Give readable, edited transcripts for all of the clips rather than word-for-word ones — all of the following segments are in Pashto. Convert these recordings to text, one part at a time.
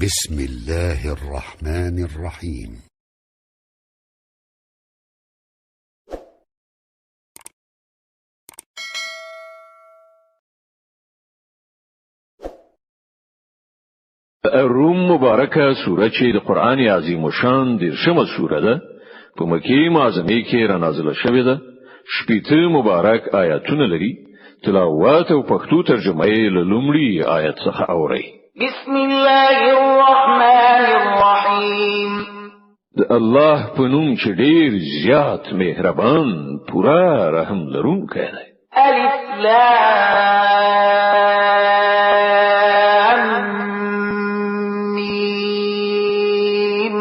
بسم الله الرحمن الرحيم. الروم مبارکه سوره چې د قران عظیم شان دیرشمه سوره ده په مکه معظمه کې را نازله شوې ده. شپږ مبارک آیاتونه لري. تلاوت او پښتو ترجمه یې له لومړي آیت څخه اوري. بسم الله الرحمن الرحیم. د الله په نوم چې ډیر زیات مهربان پورا رحم لرونکی دی. الف لام میم.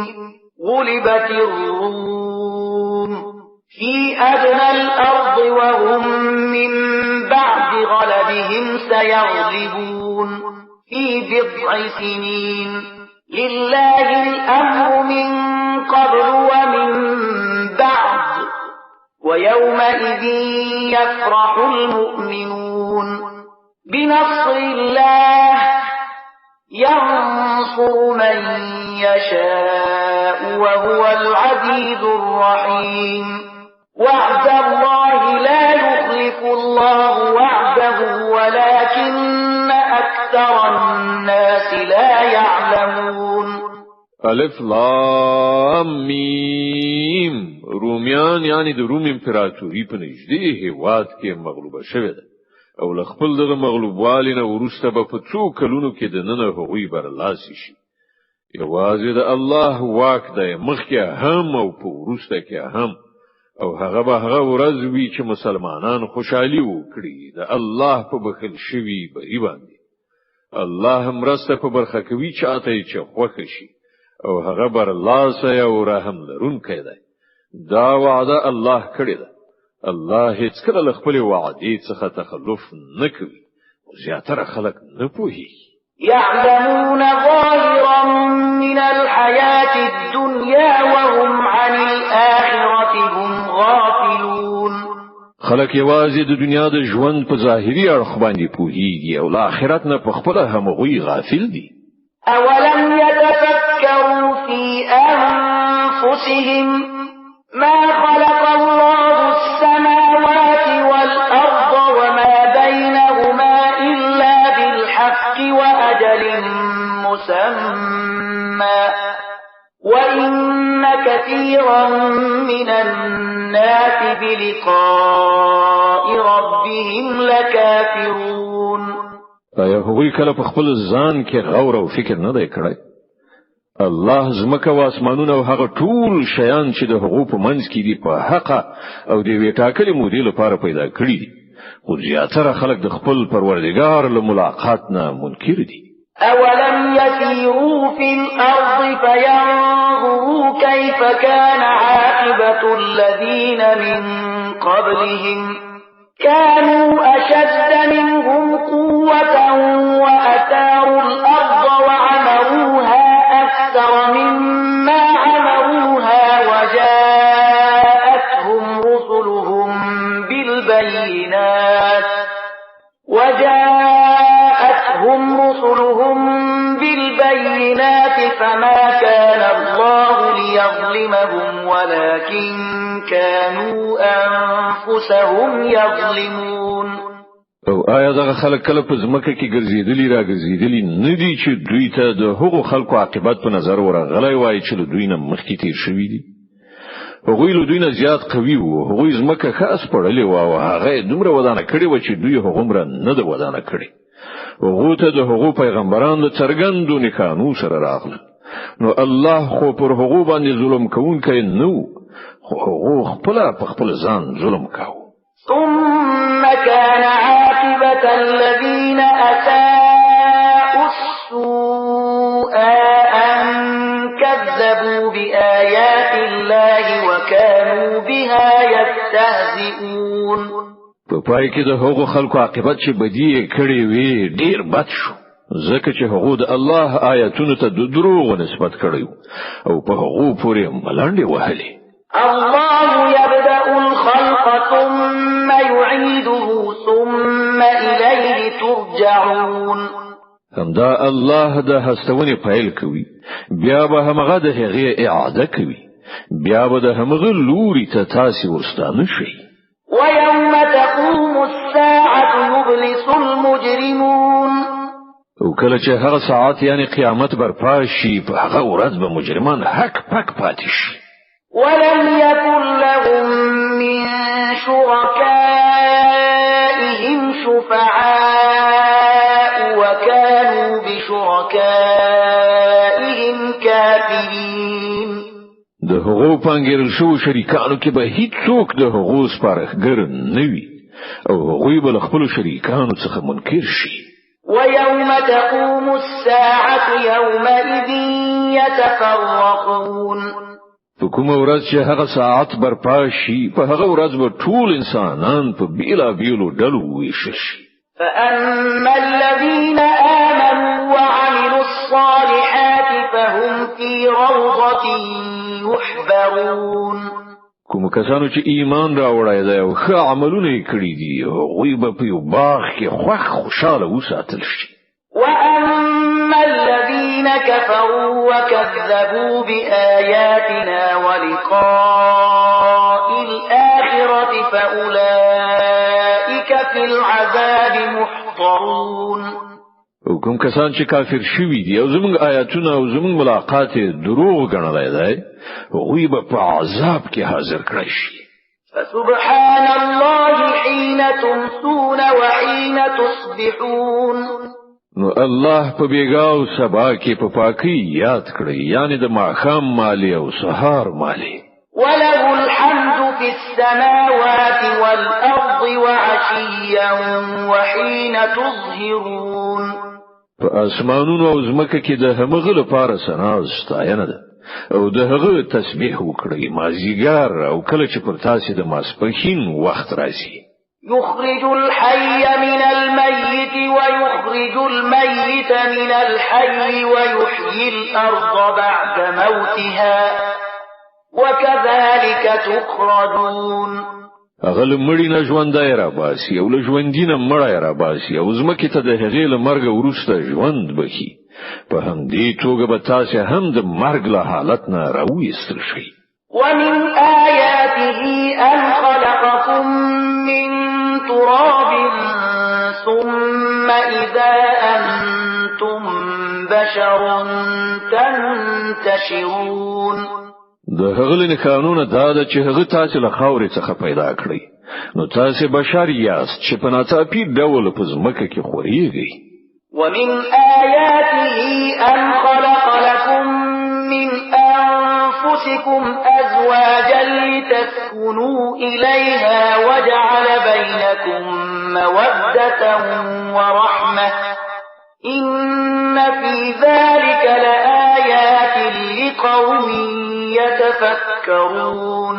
غلبت الروم في أدنى الأرض وهم من بعد غلبهم سيغلبون في بضع سنين لله الأمر من قبل ومن بعد ويومئذ يفرح المؤمنون بنصر الله ينصر من يشاء وهو العزيز الرحيم. وعد الله لا يخلف الله وعده ولكن أكثر الناس لا يعلمون. الف لام میم. رومیان یعنی د روم امپراتوري په نږدې هیواد کې مغلوبه شوې ده او له خپل دغه مغلوبوالي نه وروسته به په څو کلونو کې د نن هغوی برلاسي شي. یوازې د الله واک دی مخکې هم او په وروسته کې هم، او هغه به هغه ورځ وي چې مسلمانان خوشحالي وکړي د الله په بخښل شوي بری باندې. الله مرسته په برخه کوي چاته چې خوښ شي او هغه برلاسه او رحم لرونکی دی. دا وعده الله کړی ده. الله هیڅ کله له خپل وعدې څخه تخلف نه کوي. زیاتره خلک نه پوهیږي. يعلمون ظاهرا من الحياة الدنيا وهم عن الآخرة هم غافلون. خلک یوازې د دنیا د ژوند په ظاهري اړخ باندې پوهیږي او له آخرت نه په خپل همغوی غافل دي. أولم يتفكروا في أنفسهم ما خلق الله السماوات والأرض وما بينهما إلا بالحق وأجل مسمى وإن كثيرا من الناس بلقاء ربهم لكافرون. هغوی کله په خپل ځان کې غور او فکر نه دی کړی. الله زمکه و اسمانونه او هغه ټول شیان چې د هغو په منځ کې دي په حق او د وی ټاکلي مودې لپاره پیدا کړی دي. خو زیاتره خلک د خپل پروردګار له ملاقات نه منکر دي. أولم يسيروا في الأرض فينظروا كيف كان عاقبة الذين من قبلهم كانوا أشد منهم قوة وأثاروا الأرض وعمروها أكثر مما عمروها وجاءتهم رسلهم بالبينات فما كان الله ليظلمهم ولكن كانوا أنفسهم يظلمون. او آیا دغه خلک کله په ځمکه کې ګرځېدلی را ګرځېدلی نه دي چې دوی ته د هغو خلکو عاقبت په نظر ورغلی وای چې دوی نه مخکې تیر شوي دي؟ هغوی له دوی نه زیات قوي وو. هغوی ځمکه خاص پړلې وو او هغه دومره ودانه کړې و چې دوی هغومره نه ده ودانه کړې. هغو ته د هغو پیغمبران د څرګندو نښانو سره راغله. نو الله خو پر هغو باندې ظلم کوونکی نه و، خو هغو خپله په خپل ځان ظلم کاوه. ثم كان عاقبة الذين أساءوا السوء أن كذبوا بآيات الله وكانوا بها يستهزئون. په پای کې د هغو خلکو عاقبت چې بدی کړی وي ډیر بد شو، ځکه چې هغو د الله آیاتونو ته د دروغ نسبت کړی او په هغو پورې ملنډې وهلې. الله يبدأ الخلق ثم يعيده ثم إليه ترجعون. همدا الله د هستونې پیل کوي بیا به همغه د هغې اعاده کوي بیا به د همغه لوري ته تاسې ورستانه شئ ويوم تقوم الساعة يبلس المجرمون او کله چې هغه ساعت یعنی قیامت برپا شي په هغه ورځ به مجرمان حق پک پاتې شي ولم يكن لهم من شركائهم شفعاء وكانوا بشركائهم كافرين د هغو پنګیرل شو شریکانو کې به هیڅوک د هغو سپارښتګر نه وي او هغوی به له خپلو شریکانو څخه منکر شي ويوم تقوم الساعة يومئذ يتفرقون په کومه ورځ چې هغه ساعت برپا شي په هغه ورځ به ټول انسانان په بیلابیلو ډلو ویشل شي فأما الذين آمنوا وعملوا الصالحات فهم في روضة يحبرون کوم کسانو چې ایمان راوړی دی او ښه عملونه یې کړي دي هغوی به په یو باغ کې خوشحاله وساتل شي وأما الذين كفروا وكذبوا بآياتنا ولقاء الآخرة فأولئك في العذاب محضرون او کوم کسان چې کافر شوي دي او زموږ آیاتونه او زموږ ملاقات دروغ ګڼلی دی هغوی به په عذاب کې حاضر کړی شي فسبحان الله حين تمسون وحين تصبحون نو الله په بیګا او سبا کې په پاکي یاد کړی یعنی د ماښام مالی او سهار مالی وله الحمد في السماوات والأرض وعشيا وحين تظهرون په اسمانونو او زمکه کې د همغه لپاره ثنا او ستاینه ده او د هغه تسبیح وکړئ مازیګر او کله چې پر تاسو د ماسپښین وخت راځي يخرج الحي من الميت ويخرج الميت من الحي ويحيي الأرض بعد موتها وكذلك تخرجون اغل مړی نه ژوندای را باسي او له ژوندینه مړی را باسي او زمکه ته د هغې له مرګ وروسته ژوند بخي په همدې توګه به تاسو هم د مرګ له حالت نه راوېستل شئ ومن آياته أن خلقكم من تراب ثم إذا أنتم بشر تنتشرون د هغه نه قانون دا ده چې هغه تاسو له خاورې څخه پیدا کړی نو تاسو بشر یاست چې په ناڅاپي ډول په ځمکه کې خوريږئ ومن آياته أن خلق لكم من أنفسكم أزواجا لتسكنوا إليها وجعل بينكم مودة ورحمة إن في ذلك لآيات لقوم يتفكرون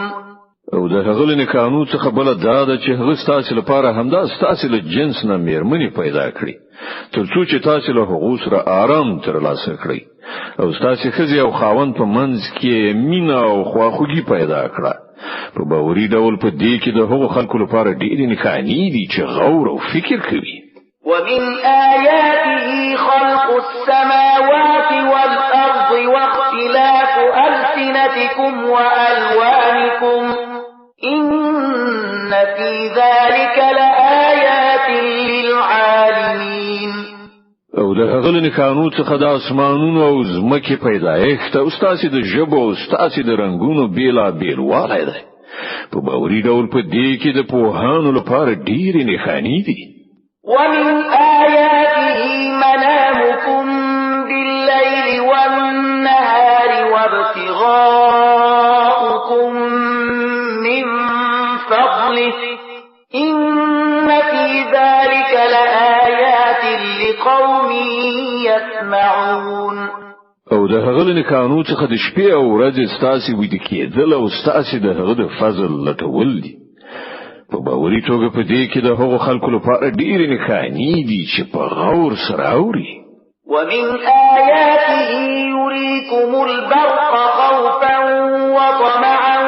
او د هغه نه قانون څخه بل دا ده چې هغه ستاسو لپاره همدا ستاسو له جنس نه میرمنې پیدا کړي ترڅو چې تاسو له هغه سره آرام ترلاسه کړئ او ستاسو خزي او خاوند په منځ کې مینا او خواخوږي پیدا کړه په باوري ډول په دې کې د هغو خلکو لپاره ډېرې نښانې دي چې غور او فکر کوي ومن آياته خلق السماوات والأرض واختلاف ألسنتكم وألوانكم إن في ذلك لآيات للعالمين او د هغه نه قانون څخه د اسمانونو او زمکه پیدایښت او ستاسو د ژبو او ستاسو د رنگونو بیلا بیلوالی دی په باوري ډول په دې کې د پوهانو لپاره ډېرې نښانې دي ومن آياته منامكم بالليل والنهار وابتغاؤكم من فضله إن في ذلك لآيات لقوم يسمعون او د هغه نه قانون څخه د شپې او ورځې ستاسو ویده کېدل او ستاسو د هغه د فضل لټول دي په باوري توګه په دې کې د هغو خلکو لپاره ډېرې نښانې دي چې په غور سره اوري ومن آياته يريكم البرق خوفا وطمعا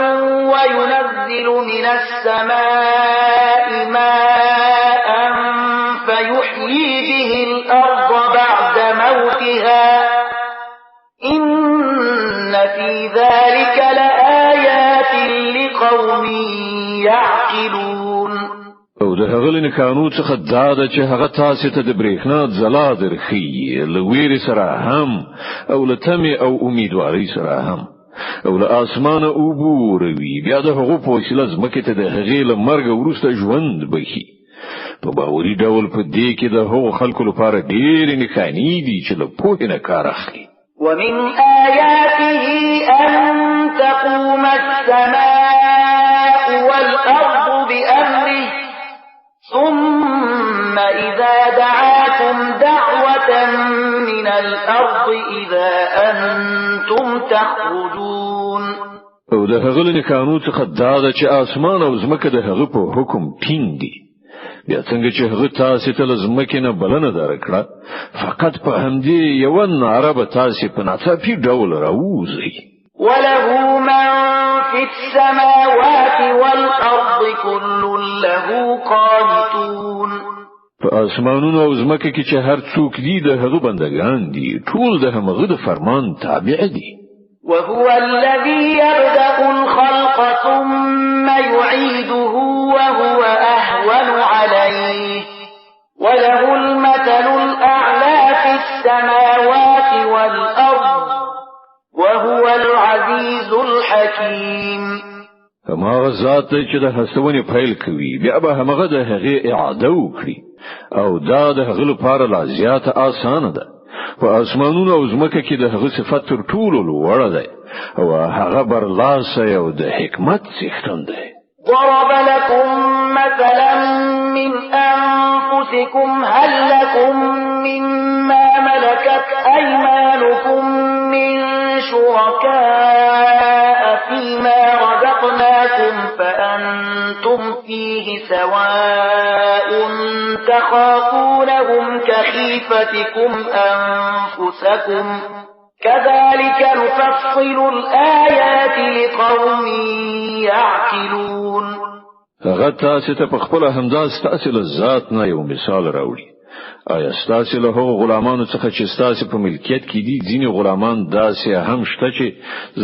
وينزل من السماء ماء فيحيي به الأرض بعد لقوم يعقلون او د هغه له قانون څخه دا ده چې هغه تاسو ته د برېښنا ځلا درخي لویر سره هم او لتمه او امیدواري سره هم او له اسمانه وبوروي بیا د هغه په وسیله ځمکه ته د هغې له مرګ وروسته ژوند بخي په باوري ډول په دې کې د هغو خلکو لپاره ډېر نښانې دي چې له پوهې نه کار اخلي. ومن آياته أن تقوم السماء والأرض بأمره ثم إذا دعاكم دعوة من الأرض إذا أنتم تخرجون. او د هغه له قانون څخه دا ده چې اسمان او ځمکه د هغه په حکم ټینګ دي. بیا څنګه چې هغه تاسو ته لزمکه نه بلنه درکړه فقط په همدې یو ناره به تاسو په ناڅاپي ډول راوځي. وله من في السماوات والأرض كل له قانتون. په اسمانونو او ځمکه کې چې هر څوک دي د هغه بندگان دي ټول د هغه د فرمان تابع دي. وهو الذي يبدأ الخلق ثم يعيده وهو أهون عليه وله المثل الأعلى في السماوات والأرض وهو العزيز الحكيم. هماغه ذات چې د هڅونې پیل کوي بیا به همغه د هغې اعاده وکړي او دا د هغه لپاره لا زیاته آسانه ده. په اسمانونو او ځمکه کې د هغه صفات تر ټولو لوړه ده او هغه برلاسه او د حکمت څښتن ده. ضرب لكم مثلا من أنفسكم هل لكم مما ملكت أيمانكم من شركاء فيما رزقناكم فأنتم فيه سواء تخافونهم كخيفتكم أنفسكم كذلك نفصل الآيات لقوم يعقلون. هغه تاسو ته په خپل همداس تاسو له ذات نه یو مثال راوړي. آیا تاسو له هغو غلامانو څخه چې تاسو په ملکیت کې دي ځینې غلامان داسې هم شته چې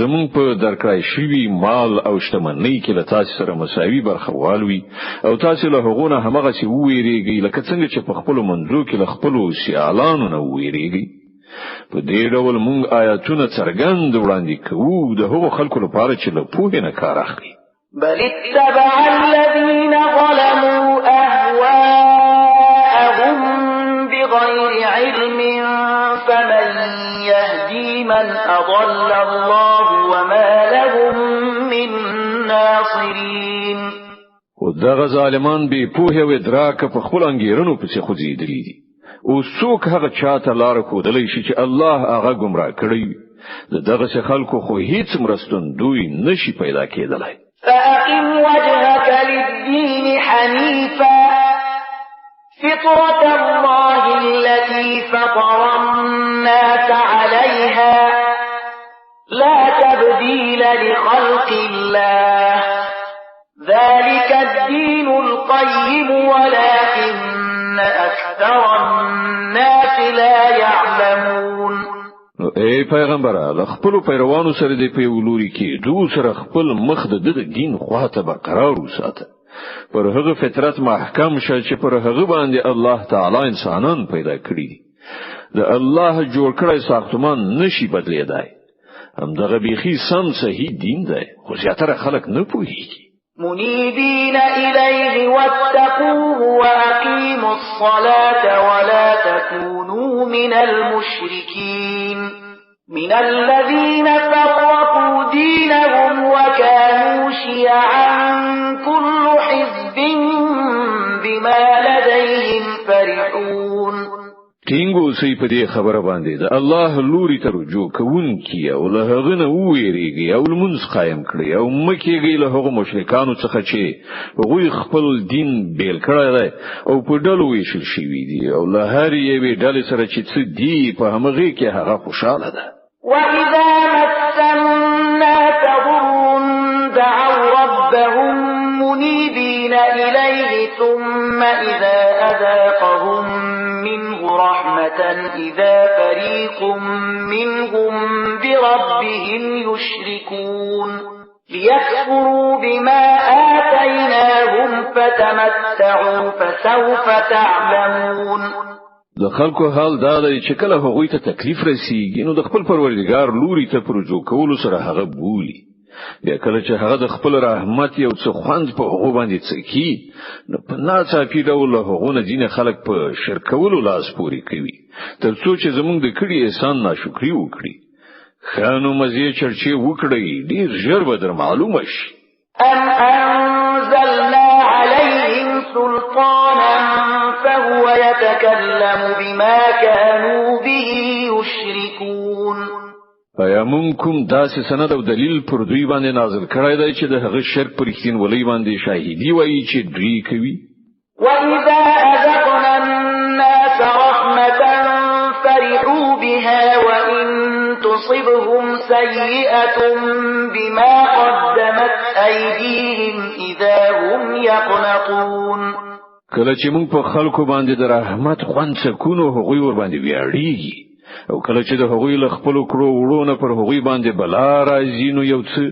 زمون په درکړای شوی مال او شتمنۍ کې له تاسو سره مساوي برخوال وي او تاسو له هغو نه همغه څه وویریږي لکه څنګه چې په خپل منځو کې له خپل سیالانو نه وویریږي. په دې ډول موږ آیاتونه څرګند وړاندې کوو د هغو خلکو لپاره چې له پوهې نه کار اخلي. بل اتبع الذين ظلموا أهواءهم بغير علم فمن يهدي من أضل الله وما لهم من ناصرين. او دغه ظالمان به پوهه او ادراک په خپل انګیرنو پسې خوځېدلي دي. او څوک هغه چاته لار کودلی شي چې الله هغه گمراه کړی دغه خلکو خو هیڅ مرستندوی نشي پیدا کېدلای. فأقم وجهك للدين حنيفا فطرة الله التي فطر الناس عليها لا تبديل لخلق الله ذلك الدين القيم ولكن أكثر الناس لا يعلمون. ای پیغمبره خپل پیروانو سره د پیولوري کې دو سره خپل مخ د دین خواته برقرار وساته. پر هغه فطرت محکم شه چې پر هغه باندې الله تعالی انسانان پیدا کړی. د الله جوړ کړی ساختمان نشي بدلیدای. هم دغه بیخي سم صحیح دین دی خو زیاتره خلک نه پوهیږي. منيبين إليه واتقوه وأقيموا الصلاة ولا تكونوا من المشركين من الذين فرقوا دينهم وكانوا شيعا كل حزب بما لديهم فرحون. ټینګو سي په دې خبره باندې د الله لوري ته رجوع کوونکی او له هغه نه وېریږي او لمونځ قائم کړي او مکیږي له هغو مشرکانو څخه چې هغوی خپل دین بیل کړی دی او په ډلو ویشل شوي دي او له هر یوې ډلې سره چې څه دي په همغه کې هغه خوشاله ده. وإذا مس الناس ضر دعوا ربهم منيبين إليه ثم إذا أذاقهم منه رحمة إذا فريق منهم بربهم يشركون. ليكفروا بما آتيناهم فتمتعوا فسوف تعلمون. د خلکو حال دا دی چې کله هغوی ته تکلیف رسیږي نو د خپل پروردګار لوري ته پرجو کولو سره هغه بولی، بیا کله چې هغه د خپل رحمت یو څه خوند په هغه باندې څکی نو په ناڅاپي ډول هغه نه ځینې خلک په شرکولو لاس پوري کوي تر څو چې زمونږ د کړي احسان ناشکری وکړي. خانو مزه چرچې وکړي ډیر ژر به در معلومه شي. أم أنزلنا عليهم سلطانا فهو يتكلم بما كانوا به يشركون. ایا مونږ کوم داسې سند او دلیل پر دوی باندې نازل کړی دی چې د هغه شرک پر رښتینولۍ باندې شاهدي وایي چې دوی کوي؟ وَإِذَا أَذَقْنَا النَّاسَ رَحْمَةً فَرِحُوا بِهَا وَإِن تُصِبْهُمْ سَيِّئَةٌ بِمَا قَدَّمَتْ أَيْدِيهِمْ إِذَا هُمْ يَقْنَطُونَ. کله چې مونږ په خلکو باندې د رحمت خوند سکونو هغوی ور باندې ویاړیږي او کله چې د هغوی له خپل کړو وړونه پر هغوی باندې بلا راځي نو یو څه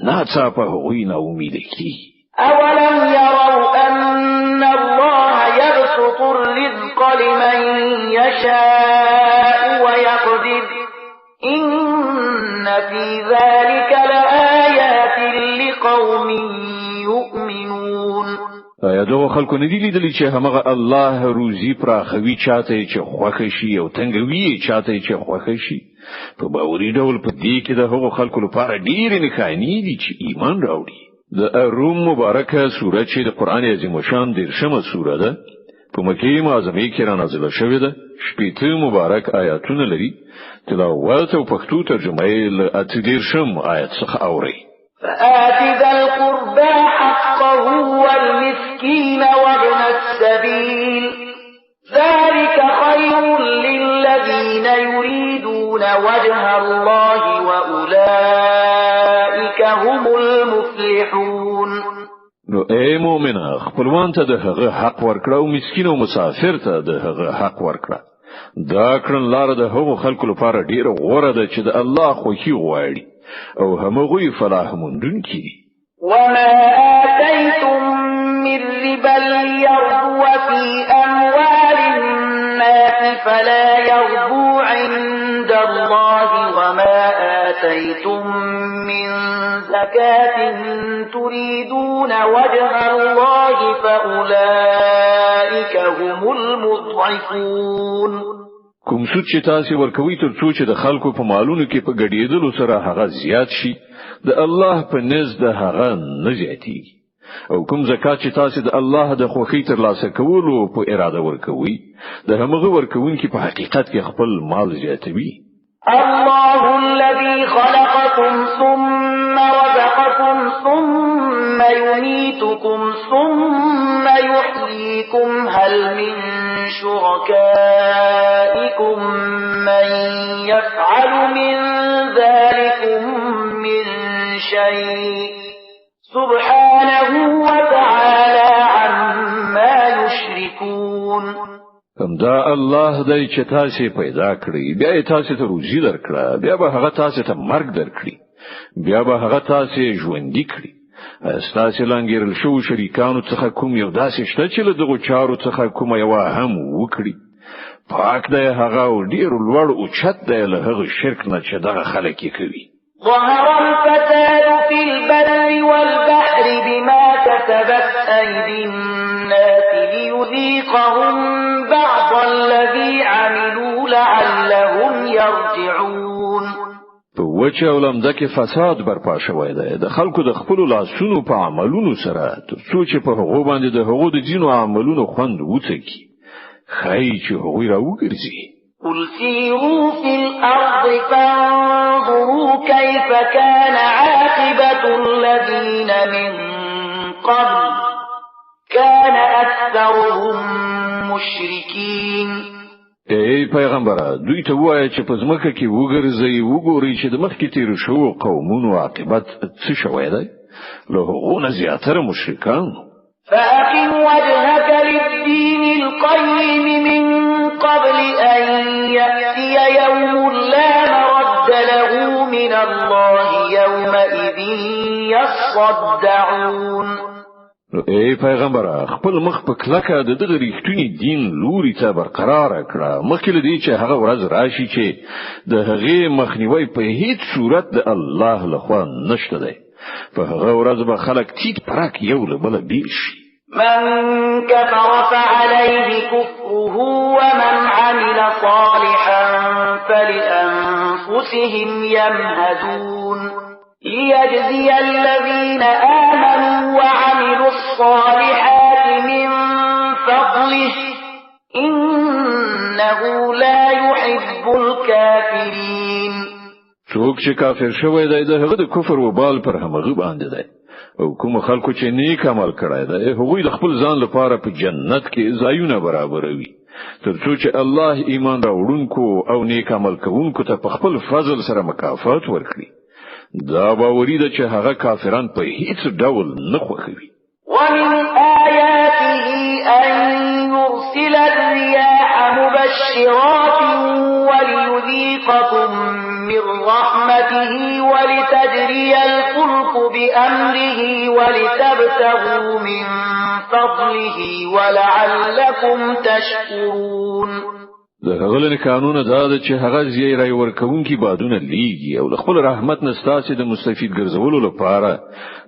ناڅاپه هغوی نه امید کیږي. أَوَلَمْ يَرَوْا أَنَّ اللَّهَ يَبْسُطُ الرِّزْقَ لِمَن يَشَاءُ وَيَقْدِرُ إِنَّ فِي ذَلِكَ لَآيَاتٍ لِقَوْمٍ يُؤْمِنُونَ. ایا دغه خلکو نه دي لیدلي چې همغه الله روزي پراخوي چاته چې خوښ شي او تنګوي چاته چې خوښ شي؟ په باوري ډول په دې کې د هغو خلکو لپاره ډېر نښانې دي چې ایمان راوړي. د روم مبارکه سوره چې د قران عظیم شان 10مه سوره ده په مکه معظمه کې را نازله شوې ده، 18 مبارک آیاتونه لري. تلاوت او پښتو ترجمه یې له 10 آیت څخه اوري. فآت ذا القربى حقه والمسكين وابن السبيل ذلك خير للذين يريدون وجه الله وأولئك هم المفلحون. نو اے مومنه خپلوان ته د هغه حق ورکړه او مسکین او مسافر ته د هغه حق ورکړه. دا کړن لار د هغو خلکو لپاره ډیره غوره ده چې د الله خوښي غواړي او همغوی فلاح موندونکي دي. وما آتيتم من ربا ليربو في أموال الناس فلا يربو عند الله وما آتيتم من زكاة تريدون وجه الله فأولئك هم المضعفون. کوم څه چې تاسو ورکوي تر څو چې د خلکو په مالونو کې په ګډېدلو سره هغه زیات شي د الله په نزد هغه نه زیاتیږي، او کوم زکات چې تاسو د الله د خوښۍ ترلاسه کولو په اراده ورکوي د همغه ورکوونکي په حقیقت کې خپل مال زیاتوي. الله الذي خلقكم ثم رزقكم ثم يميتكم ثم يحييكم هل من شركائكم من يفعل من ذلكم من شيء سبحانه وتعالى عما يشركون. همدا الله دای چې تاسو پیدا کړی، بیا یې تاسو ته روزي درکړه، بیا به هغه تاسو ته مرګ درکړي، بیا به هغه تاسو ژوندۍ کړي. تاسو لنګیرل شو شریکانو څخه کوم یو داسې شته چې له دغو چارو څخه کوم یو هم وکړي؟ پاک دی هغه او ډیر لوړ او چت دی له هغه شرک نه چې دغه خلک کوي. ظهر الفساد في البر والبحر بما كسبت أيدي الناس ليذيقهم بعض الذي عملوا لعلهم يرجعون. په وچه او لمده کې فساد برپا شوی دی د خلکو د خپل لاسونو په عملونو سره تر څو چې په هغه باندې د هغو د دینو عملونو خوند وڅکي خی چې هغوی راوګرځي. قل سيروا في الأرض فانظروا كيف كان عاقبة الذين من قبل كان أكثرهم مشركين. ای پیغمبره دوی ته وایي چې په ځمکه کې وګرځي وګوري چې د مخکې تیر شو قومونو عاقبت څه شوی دی له هغو نه زیاتره مشرکان. فأقم وجهك للدين القيم من قبل أن يأتي يوم لا مرد له ابتغوا من الله يومئذ يصدعون. ای پیغمبر خپل مخ په کلکه د دغه ریښتونی دین لوري ته برقرار کړه مخکې لدی چې هغه ورځ راشي چې د هغه مخنیوي په هیڅ صورت د الله لخوا نشته دی په هغه ورځ به خلک تیت پرک یو له بل بیل شي. من كفر فعليه كفره ومن عمل صالحا فلأنفسهم يمهدون ليجزي الذين آمنوا وعملوا الصالحات من فضله إنه لا يحب الكافرين. څوک چې کافر شوی دی د هغه د کفر وبال پر همغه باندې دی او کوم خلکو چې نیک عمل کړی دی هغوی د خپل ځان لپاره په جنت کې ځایونه برابروي ترڅو چې الله ایمان راوړونکو او نیک عمل کوونکو ته په خپل فضل سره مکافات ورکړي. دا باوري ده چې هغه کافران په هیڅ ډول نه خوښوي. ومن آياته أن يرسل الرياح مبشرات وليذيقكم من رحمته ولتجري الفلك بأمره ولتبتغوا من فضله ولعلكم تشكرون. د هغه قانون دا ده چې هغه زیری ورکوونکی بادونه لیږي او خپل رحمت نستاسي د مستفید ګرځولو لپاره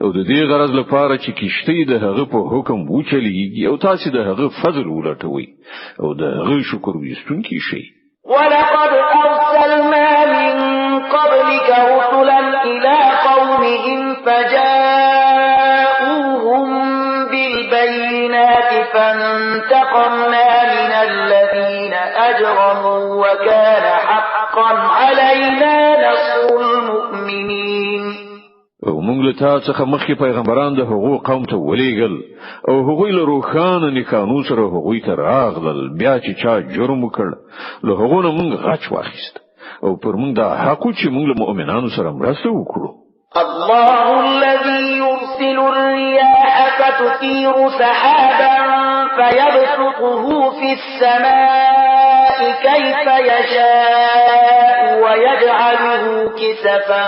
او د دې غرض لپاره چې کیشته د هغه په حکم وچلیږي او تاسو د هغه فضل ولټوي او د هغه شکر وستونکي شي. ولقد أرسلنا من قبلك رسلا إلى قومهم فجاءوهم بالبينات فانتقمنا من الذين أجرموا وكان حقا علينا نصر المؤمنين. او موږ له تاسو څخه مخکې پیغمبران د هغو قوم ته ولېږل او هغوی له روخانه نکانو سره هغوی ته راغلل بیا چې چا جرم وکړ له هغو نه موږ غچ واخیست او پر موږ دا حق چې موږ له مؤمنانو سره مرسته وکړو. الله الذي يرسل الرياح فتثير سحابا فيبسطه في السماء كيف يشاء ويجعله كسفا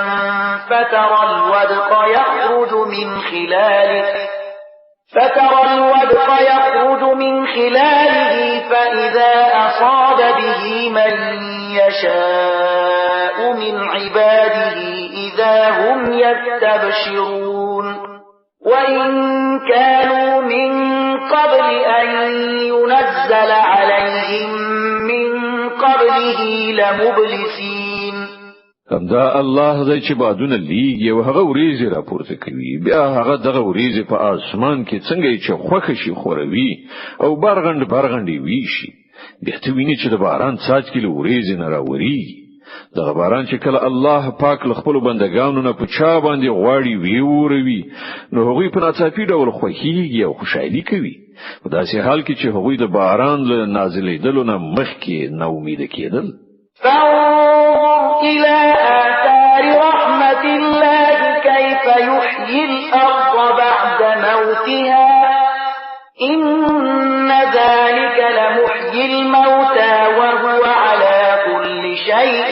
فترى الودق يخرج من خلاله فإذا أصاب به من يشاء من عباده إذا هم يستبشرون. وإن كانوا من قبل أن ينزل عليهم من قبله لمبلسين. همدا الله دی چې بادونه لیږي او هغه وریځې راپورته کوي بیا هغه دغه وریځې په اسمان کې څنګه چې خوښ شي خوروي او برغندې ویشي بیا ته ویني چې د باران څاڅکي له وریځې نه راوري. دغه باران چې کله الله پاک له خپل بندگانو نه په چا باندې غواړي ویوروي نو هغوی په ناڅاپي ډول خوښیږي او خوشحالي کوي په داسې حال کې چې هغوی د باران له نازلېدلو نه مخکې نا امیده کېدل. فانظر إلى آثار رحمة الله كيف يحيي الأرض بعد موتها إن ذلك لمحيي الموتى وهو على كل شيء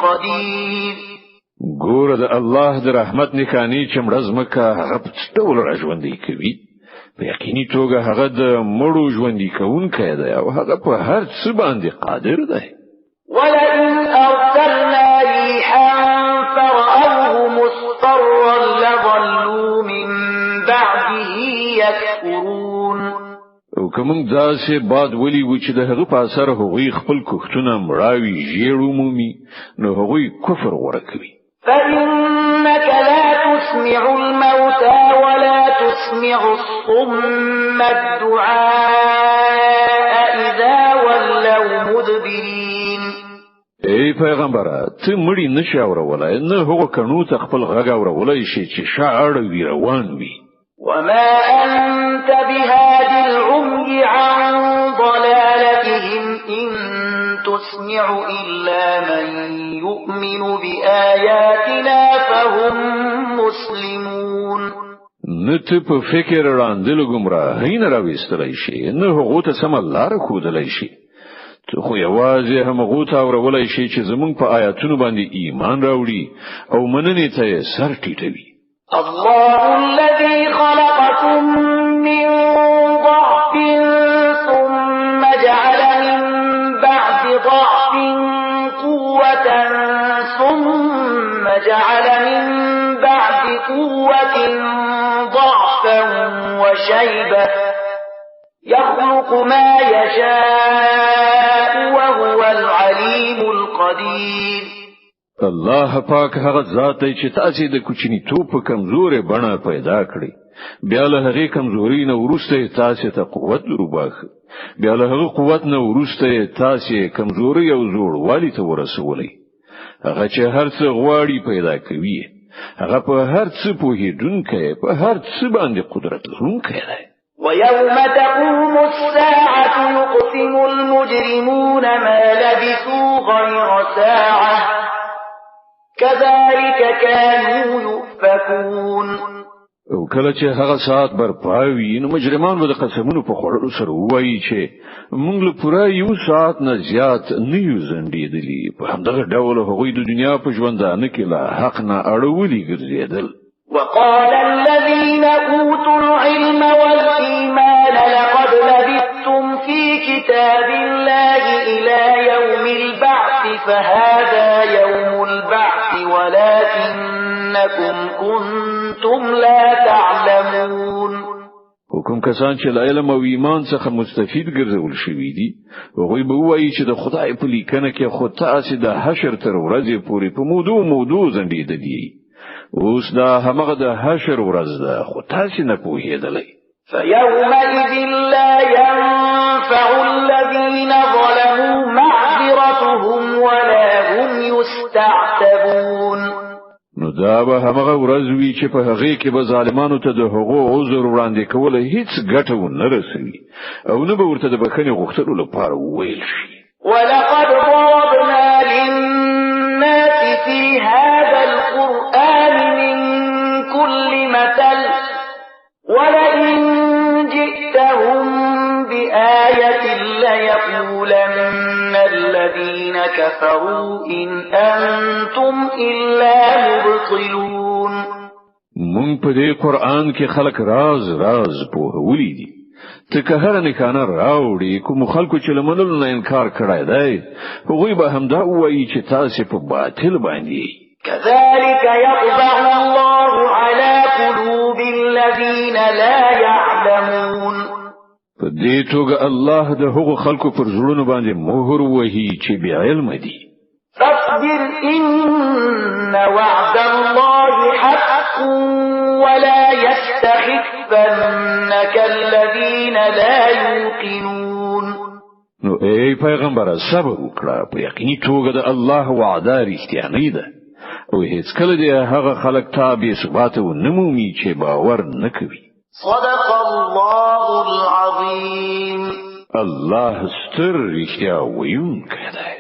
قدير. ګوره د الله د رحمت نښانې چې مړه ځمکه هغه په څه ډول راژوندي کوي په یقیني توګه هغه د مړو ژوندي کوونکی دی او هغه په هر څه باندې قادر دی. ولئن أرسلنا ريحا فرأوه مصفرا لظلوا من بعده يكفرون. او کوم داسې باد ولي و چې د هغه په اثر هغوی خپل کوختونه مړاوي ژیړو مومي نو هغوی کفر ورکوي. فإنك لا تسمع الموتى ولا تسمع الصم الدعاء إذا ولوا مدبرين. ای پیغمبره ته مړی نشي اورولای نه هغه کنو ته خپل غږ اورولای شي چې شاعر وی روان وي. وما أنت بهاد العمي عن ضلالتهم إن تسمع إلا من يؤمن بآياتنا فهم مسلمون. نته په فکر راندل گمراهی نه راوستلای شي نه هغه ته سم لار خودلای شي ته خو یوازې همغو ته اورولای شي چې زمونږ په آیاتونو باندې ایمان راوړي او مننې ته یې سر ټیټوي. الله الذي خلقكم من ضعف ثم جعل من بعد ضعف قوة ثم جعل من بعد قوة ضعفا وشيبة يخلق ما يشاء وهو العليم القدير. الله پاک هغه ذات دی چې تاسو د کوچنی توپ کمزورې بڼه پیدا کړی، بیا له هغه کمزوري نه ورسته تاسو ته قوت وروباخ، بیا له هغه قوت نه ورسته تاسو کمزوري او زوړوالی ته ورسولې. هغه چې هر څه غواړي پیدا کوي، هغه په هر څه پوهیدونکی، په هر څه باندې قدرت لرونکی دی. ويوم تقوم الساعة يقسم المجرمون ما لبثوا غير ساعة كذلك كانوا يؤفكون. او کله چې هغه ساعت برپاوي نو مجرمان به د قسمونو په خوړلو سره وایي چې موږ له پوره یو ساعت نه زیات نه یو زندېدلي. په همدغه ډول هغوی د دنیا په ژوندانه کې له حق نه اړولي ګرځېدل. وقال الذين أوتوا العلم والإيمان لقد لبثتم في كتاب الله إلى يوم البعث فهذا يوم البعث ولكنكم كنتم لا تعلمون. حکم کسان چې له علم او ایمان څخه مستفید ګرځول شوي دي هغوی به وایي چې د خدای په لیکنه کې خو تاسو د حشر تر ورځې پورې په موضوع زندېدلي. اوس دا همغه د حشر ورځ ده خو تاسو نه پوهېدلئ. فيومئذ لا ينفع الذين ظلموا معذرتهم ولا هم يستعتبون. نو دا به همغه ورځ وي چې په هغه کې به ظالمانو ته د هغو عذر وړاندې کول هیڅ ګټه ونه رسوي او نه به ورته د بخښنې غوښتلو لپاره وویل شي. ولقد ضربنا للناس في هذا القرآن من كل مثل ولئن جئتهم بآية ليقولن الذين كفروا إن أنتم إلا مبطلون. مونږ په دې قرآن کې خلق راز پوهولي دي. ته که هر نکانه راوړي کوم خلکو چې لمنلو نه انکار کړای دی هغوی به همدا وایي چې تاسو په باطل باندې. كذلك يطبع الله على قلوب الذين لا يعلمون. په دې توګه الله د هغو خلکو پر زړونو باندې مهر وهي چې بې علم دي. فاصبر إن وعد الله حق ولا يستخفنك الذين لا يوقنون. نو ای پیغمبر صبر وکړه، په یقیني توګه د الله وعده رښتیانه ده او هیڅ کله دې هغه خلک ته بې ثباته ونه مومي چې باور نه کوي. صدق الله العظيم. الله ستر رښتیا ویونکی دی.